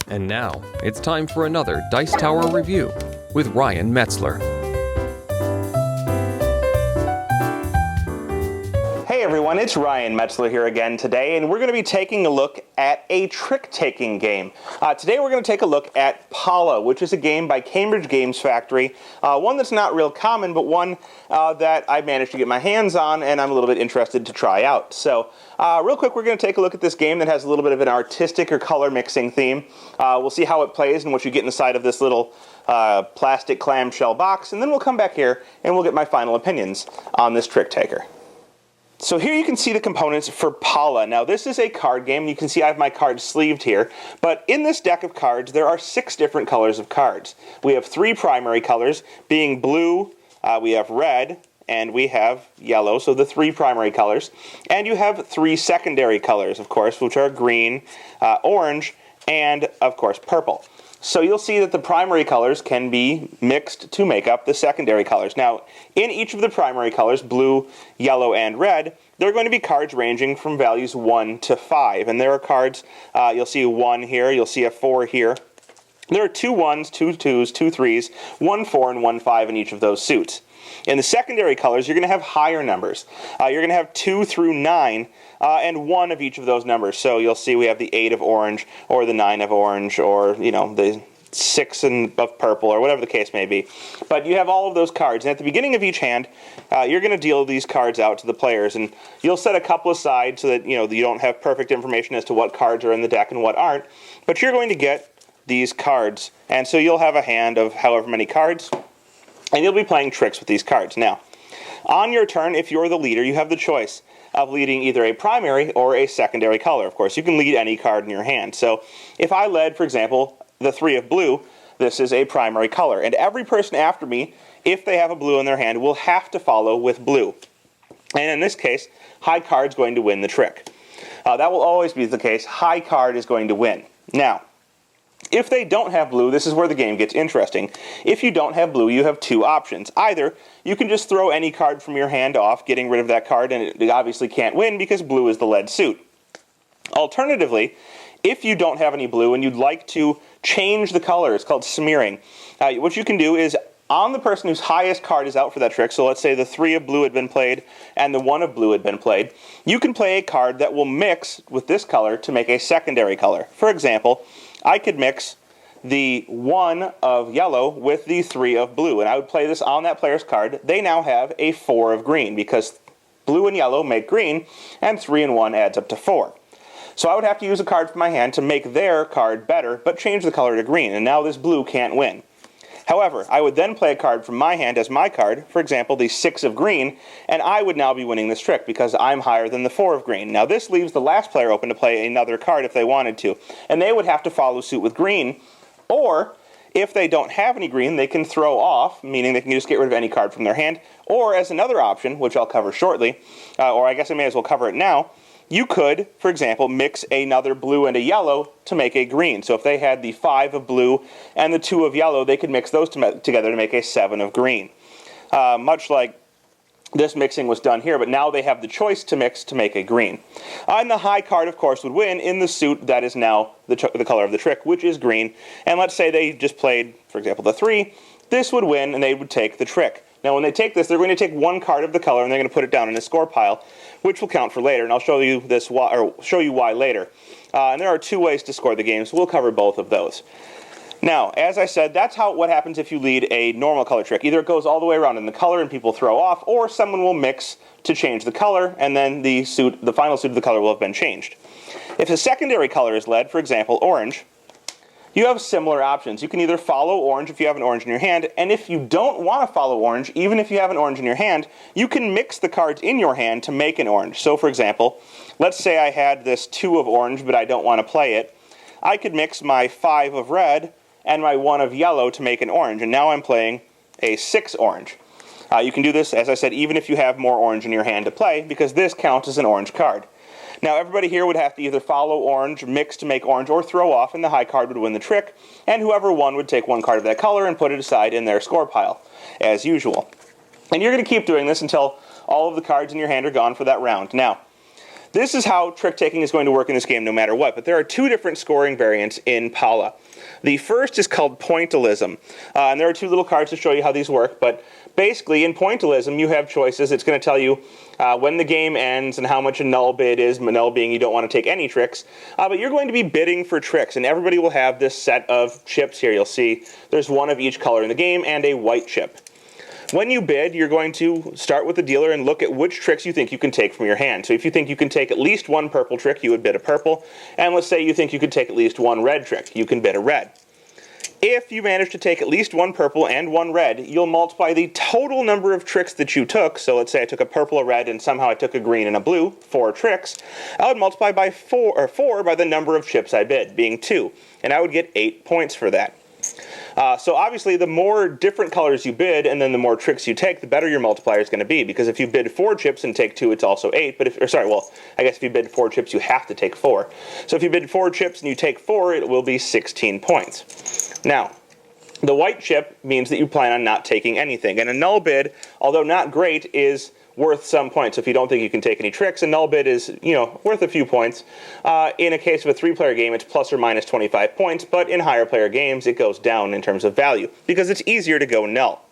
And now, it's time for another Dice Tower review with Ryan Metzler. Hey everyone, it's Ryan Metzler here again today, and we're going to be taking a look at a trick-taking game. Today we're going to take a look at Paula, which is a game by Cambridge Games Factory, one that's not real common, but one that I managed to get my hands on, and I'm a little bit interested to try out. So, real quick, we're going to take a look at this game that has a little bit of an artistic or color mixing theme. We'll see how it plays and what you get inside of this little plastic clamshell box, and then we'll come back here and we'll get my final opinions on this trick-taker. So here you can see the components for Paula. Now this is a card game, and you can see I have my cards sleeved here, but in this deck of cards there are 6 different colors of cards. We have 3 primary colors, being blue, we have red, and we have yellow, so the 3 primary colors. And you have 3 secondary colors, of course, which are green, orange, and of course purple. So you'll see that the primary colors can be mixed to make up the secondary colors. Now, in each of the primary colors, blue, yellow, and red, there are going to be cards ranging from values 1 to 5. And there are cards, you'll see a 1 here, you'll see a 4 here. There are 2 1s, 2 2s, 2 3s, 1 4, and 1 5 in each of those suits. In the secondary colors, you're going to have higher numbers. You're going to have 2 through 9, and 1 of each of those numbers. So you'll see we have the 8 of orange, or the 9 of orange, or, you know, the 6 of purple, or whatever the case may be. But you have all of those cards, and at the beginning of each hand, you're going to deal these cards out to the players, and you'll set a couple aside so that, you know, you don't have perfect information as to what cards are in the deck and what aren't, but you're going to get these cards, and so you'll have a hand of however many cards, and you'll be playing tricks with these cards. Now, on your turn, if you're the leader, you have the choice of leading either a primary or a secondary color. Of course, you can lead any card in your hand. So if I led, for example, the 3 of blue, this is a primary color. And every person after me, if they have a blue in their hand, will have to follow with blue. And in this case, high card's going to win the trick. That will always be the case. High card is going to win. Now, if they don't have blue, this is where the game gets interesting. If you don't have blue, you have 2 options. Either you can just throw any card from your hand off, getting rid of that card, and it obviously can't win because blue is the led suit. Alternatively, if you don't have any blue and you'd like to change the color, it's called smearing. What you can do is, on the person whose highest card is out for that trick, so let's say the 3 of blue had been played and the 1 of blue had been played, you can play a card that will mix with this color to make a secondary color. For example, I could mix the 1 of yellow with the 3 of blue, and I would play this on that player's card. They now have a 4 of green, because blue and yellow make green, and 3 and 1 adds up to 4. So I would have to use a card from my hand to make their card better, but change the color to green, and now this blue can't win. However, I would then play a card from my hand as my card, for example, the 6 of green, and I would now be winning this trick because I'm higher than the 4 of green. Now this leaves the last player open to play another card if they wanted to, and they would have to follow suit with green, or if they don't have any green, they can throw off, meaning they can just get rid of any card from their hand, or as another option, which I'll cover shortly, or I guess I may as well cover it now, you could, for example, mix another blue and a yellow to make a green. So if they had the 5 of blue and the 2 of yellow, they could mix those together to make a 7 of green. Much like this mixing was done here, but now they have the choice to mix to make a green. And the high card, of course, would win in the suit that is now the color of the trick, which is green. And let's say they just played, for example, the 3. This would win, and they would take the trick. Now, when they take this, they're going to take 1 card of the color, and they're going to put it down in a score pile, which will count for later, and I'll show you this show you why later. And there are 2 ways to score the game, so we'll cover both of those. Now, as I said, that's what happens if you lead a normal color trick. Either it goes all the way around in the color and people throw off, or someone will mix to change the color, and then the final suit of the color will have been changed. If a secondary color is led, for example, orange, you have similar options. You can either follow orange if you have an orange in your hand, and if you don't want to follow orange, even if you have an orange in your hand, you can mix the cards in your hand to make an orange. So for example, let's say I had this 2 of orange, but I don't want to play it. I could mix my 5 of red and my 1 of yellow to make an orange, and now I'm playing a 6 orange. You can do this, as I said, even if you have more orange in your hand to play, because this counts as an orange card. Now everybody here would have to either follow orange, mix to make orange, or throw off, and the high card would win the trick, and whoever won would take 1 card of that color and put it aside in their score pile, as usual. And you're going to keep doing this until all of the cards in your hand are gone for that round. Now, this is how trick-taking is going to work in this game no matter what, but there are two different scoring variants in Pala. The first is called Pointillism, and there are two little cards to show you how these work, but basically in Pointillism you have choices. It's going to tell you when the game ends and how much a null bid is, null being you don't want to take any tricks, but you're going to be bidding for tricks, and everybody will have this set of chips here. You'll see there's one of each color in the game and a white chip. When you bid, you're going to start with the dealer and look at which tricks you think you can take from your hand. So if you think you can take at least one purple trick, you would bid a purple. And let's say you think you could take at least one red trick, you can bid a red. If you manage to take at least one purple and one red, you'll multiply the total number of tricks that you took. So let's say I took a purple, a red, and somehow I took a green and a blue, 4 tricks. I would multiply by 4 by the number of chips I bid, being 2. And I would get 8 points for that. So obviously the more different colors you bid and then the more tricks you take, the better your multiplier is going to be, because if you bid 4 chips and take 2, it's also 8. But I guess if you bid 4 chips, you have to take 4. So if you bid 4 chips and you take 4, it will be 16 points. Now, the white chip means that you plan on not taking anything, and a null bid, although not great, is worth some points. So if you don't think you can take any tricks, a null bid is, worth a few points. In a case of a 3-player game, it's plus or minus 25 points, but in higher player games, it goes down in terms of value, because it's easier to go null.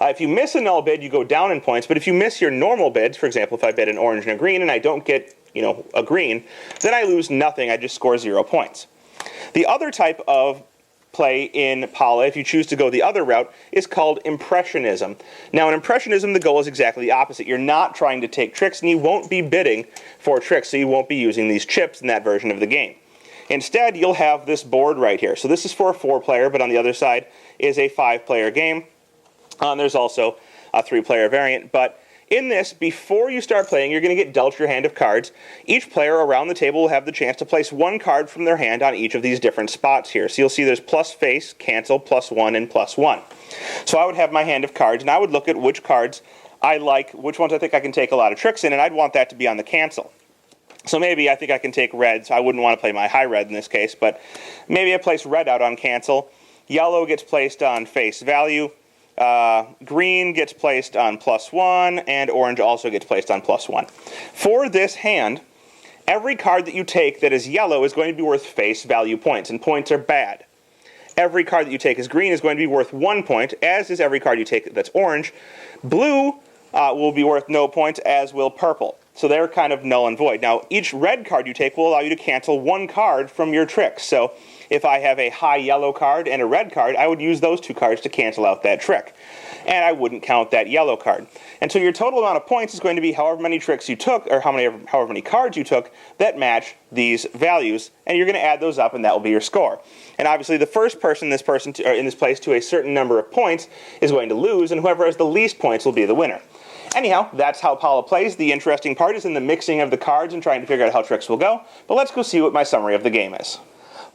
If you miss a null bid, you go down in points, but if you miss your normal bids, for example, if I bid an orange and a green and I don't get, a green, then I lose nothing, I just score 0 points. The other type of play in Pala, if you choose to go the other route, is called Impressionism. Now in Impressionism, the goal is exactly the opposite. You're not trying to take tricks, and you won't be bidding for tricks, so you won't be using these chips in that version of the game. Instead, you'll have this board right here. So this is for a 4-player, but on the other side is a 5-player game. There's also a 3-player variant, but in this, before you start playing, you're going to get dealt your hand of cards. Each player around the table will have the chance to place 1 card from their hand on each of these different spots here. So you'll see there's plus face, cancel, +1, and +1. So I would have my hand of cards, and I would look at which cards I like, which ones I think I can take a lot of tricks in, and I'd want that to be on the cancel. So maybe I think I can take red, so I wouldn't want to play my high red in this case, but maybe I place red out on cancel. Yellow gets placed on face value. Green gets placed on +1, and orange also gets placed on +1. For this hand, every card that you take that is yellow is going to be worth face value points, and points are bad. Every card that you take as green is going to be worth 1 point, as is every card you take that's orange. Blue will be worth no points, as will purple. So they're kind of null and void. Now, each red card you take will allow you to cancel 1 card from your tricks. So if I have a high yellow card and a red card, I would use those 2 cards to cancel out that trick. And I wouldn't count that yellow card. And so your total amount of points is going to be however many tricks you took, or however many cards you took that match these values, and you're going to add those up, and that will be your score. And obviously the first person in this place to a certain number of points is going to lose, and whoever has the least points will be the winner. Anyhow, that's how Pala plays. The interesting part is in the mixing of the cards and trying to figure out how tricks will go. But let's go see what my summary of the game is.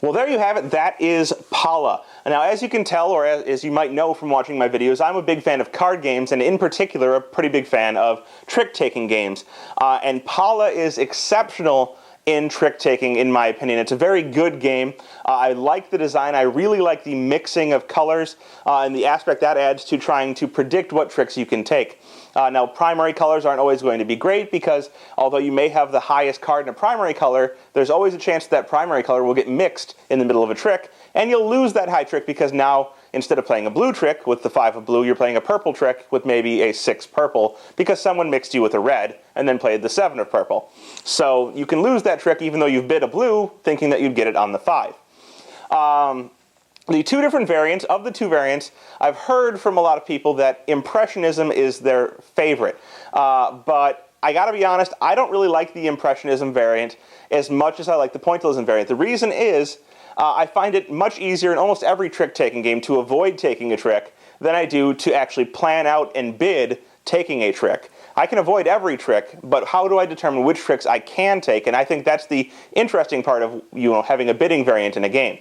Well, there you have it. That is Pala. Now, as you can tell, or as you might know from watching my videos, I'm a big fan of card games, and in particular, a pretty big fan of trick-taking games. And Pala is exceptional in trick-taking, in my opinion. It's a very good game. I like the design. I really like the mixing of colors and the aspect that adds to trying to predict what tricks you can take. Now, primary colors aren't always going to be great, because although you may have the highest card in a primary color, there's always a chance that primary color will get mixed in the middle of a trick, and you'll lose that high trick because now, instead of playing a blue trick with the 5 of blue, you're playing a purple trick with maybe a 6 purple, because someone mixed you with a red and then played the 7 of purple. So you can lose that trick even though you've bid a blue, thinking that you'd get it on the 5. The 2 different variants, of the 2 variants, I've heard from a lot of people that Impressionism is their favorite. But I gotta be honest, I don't really like the Impressionism variant as much as I like the Pointillism variant. The reason is, I find it much easier in almost every trick-taking game to avoid taking a trick than I do to actually plan out and bid taking a trick. I can avoid every trick, but how do I determine which tricks I can take? And I think that's the interesting part of having a bidding variant in a game.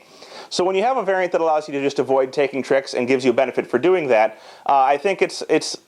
So when you have a variant that allows you to just avoid taking tricks and gives you a benefit for doing that, I think it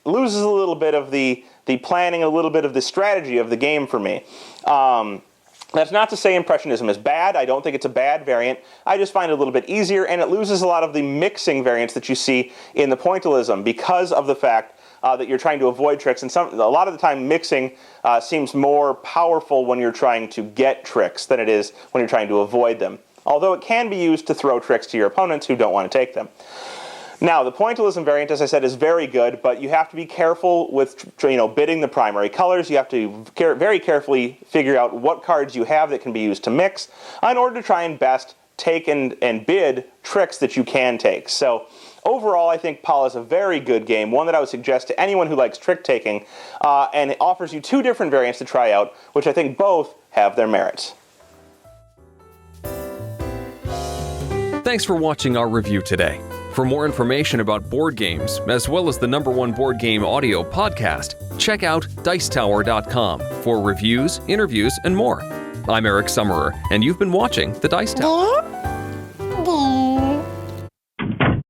loses a little bit of the planning, a little bit of the strategy of the game for me. That's not to say Impressionism is bad. I don't think it's a bad variant. I just find it a little bit easier, and it loses a lot of the mixing variants that you see in the Pointillism because of the fact that you're trying to avoid tricks, and a lot of the time mixing seems more powerful when you're trying to get tricks than it is when you're trying to avoid them. Although it can be used to throw tricks to your opponents who don't want to take them. Now, the Pointillism variant, as I said, is very good, but you have to be careful with bidding the primary colors. You have to very carefully figure out what cards you have that can be used to mix in order to try and best take and bid tricks that you can take. So overall, I think Pala is a very good game, one that I would suggest to anyone who likes trick-taking, and it offers you two different variants to try out, which I think both have their merits. Thanks for watching our review today. For more information about board games, as well as the #1 board game audio podcast, check out Dicetower.com for reviews, interviews, and more. I'm Eric Summerer, and you've been watching The Dice Tower.